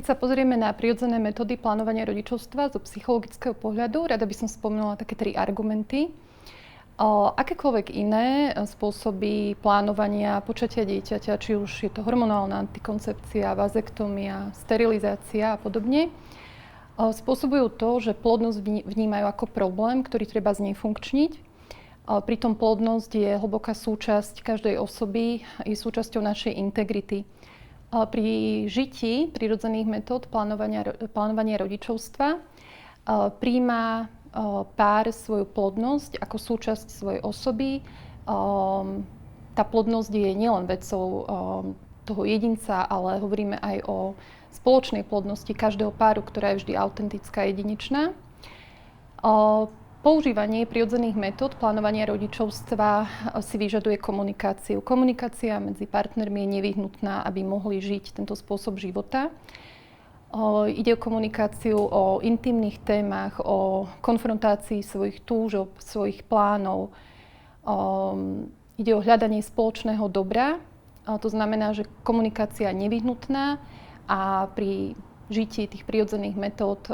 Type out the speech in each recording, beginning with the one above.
Keď sa pozrieme na prirodzené metódy plánovania rodičovstva zo psychologického pohľadu, rada by som spomenula také 3 argumenty. Akékoľvek iné spôsoby plánovania počatia dieťaťa, či už je to hormonálna antikoncepcia, vazektómia, sterilizácia a podobne, spôsobujú to, že plodnosť vnímajú ako problém, ktorý treba znefunkčniť. Pritom plodnosť je hlboká súčasť každej osoby, je súčasťou našej integrity. Pri žití prirodzených metód plánovania rodičovstva prijíma pár svoju plodnosť ako súčasť svojej osoby. Tá plodnosť je nielen vecou toho jedinca, ale hovoríme aj o spoločnej plodnosti každého páru, ktorá je vždy autentická a jedinečná. Používanie prirodzených metód plánovania rodičovstva si vyžaduje komunikáciu. Komunikácia medzi partnermi je nevyhnutná, aby mohli žiť tento spôsob života. Ide o komunikáciu o intimných témach, o konfrontácii svojich túžob, svojich plánov. Ide o hľadanie spoločného dobra. To znamená, že komunikácia je nevyhnutná a pri žití tých prirodzených metód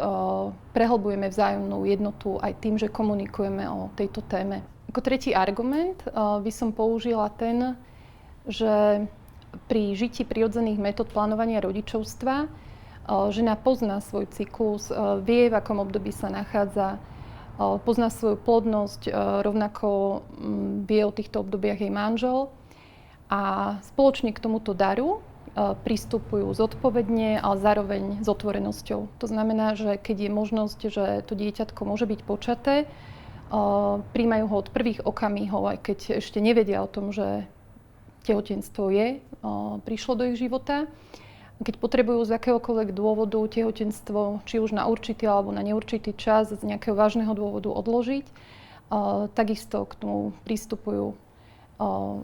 prehlbujeme vzájomnú jednotu aj tým, že komunikujeme o tejto téme. Ako tretí argument by som použila ten, že pri žití prirodzených metód plánovania rodičovstva žena pozná svoj cyklus, vie, v akom období sa nachádza, pozná svoju plodnosť, rovnako vie o týchto obdobiach jej manžel a spoločne k tomuto daru pristupujú zodpovedne, ale zároveň s otvorenosťou. To znamená, že keď je možnosť, že to dieťatko môže byť počaté, príjmajú ho od prvých okamihov, aj keď ešte nevedia o tom, že tehotenstvo prišlo do ich života. Keď potrebujú z akéhokoľvek dôvodu tehotenstvo, či už na určitý alebo na neurčitý čas, z nejakého vážneho dôvodu odložiť, takisto k tomu pristupujú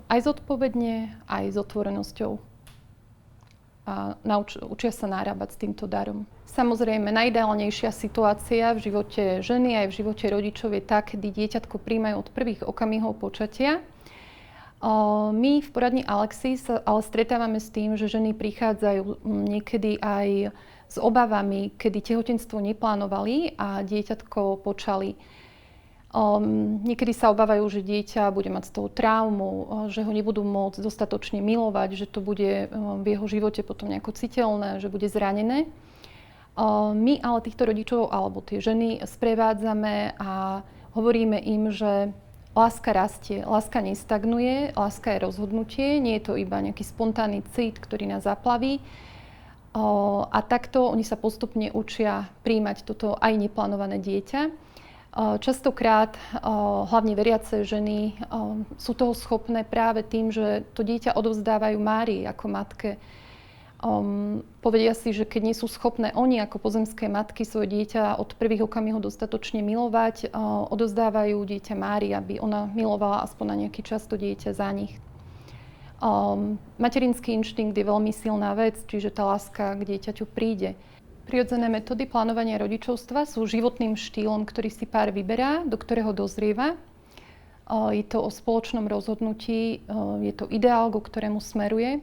aj zodpovedne, aj s otvorenosťou. A učia sa narábať s týmto darom. Samozrejme, najideálnejšia situácia v živote ženy aj v živote rodičov je tá, kedy dieťatko príjmajú od prvých okamihov počatia. My v poradni Alexis sa ale stretávame s tým, že ženy prichádzajú niekedy aj s obavami, kedy tehotenstvo neplánovali a dieťatko počali. Niekedy sa obávajú, že dieťa bude mať z toho traumu, že ho nebudú môcť dostatočne milovať, že to bude v jeho živote potom nejako citeľné, že bude zranené. My ale týchto rodičov alebo tie ženy sprevádzame a hovoríme im, že láska rastie, láska nestagnuje, láska je rozhodnutie, nie je to iba nejaký spontánny cit, ktorý nás zaplaví. A takto oni sa postupne učia prijímať toto aj neplánované dieťa. Častokrát, hlavne veriace ženy, sú toho schopné práve tým, že to dieťa odovzdávajú Márii ako matke. Povedia si, že keď nie sú schopné oni ako pozemské matky svoje dieťa od prvých okamihov dostatočne milovať, odovzdávajú dieťa Márii, aby ona milovala aspoň na nejaký čas to dieťa za nich. Materinský inštinkt je veľmi silná vec, čiže tá láska k dieťaťu príde. Prirodzené metódy plánovania rodičovstva sú životným štýlom, ktorý si pár vyberá, do ktorého dozrieva. Je to o spoločnom rozhodnutí, je to ideál, ku ktorému smeruje.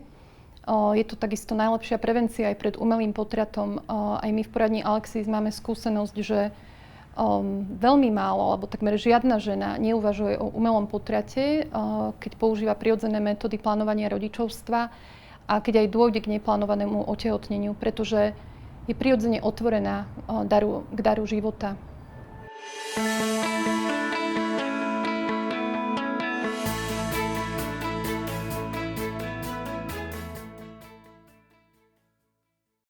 Je to takisto najlepšia prevencia aj pred umelým potratom. Aj my v poradni Alexis máme skúsenosť, že veľmi málo, alebo takmer žiadna žena neuvažuje o umelom potrate, keď používa prirodzené metódy plánovania rodičovstva a keď aj dôjde k neplánovanému otehotneniu, pretože je prirodzene otvorená k daru života.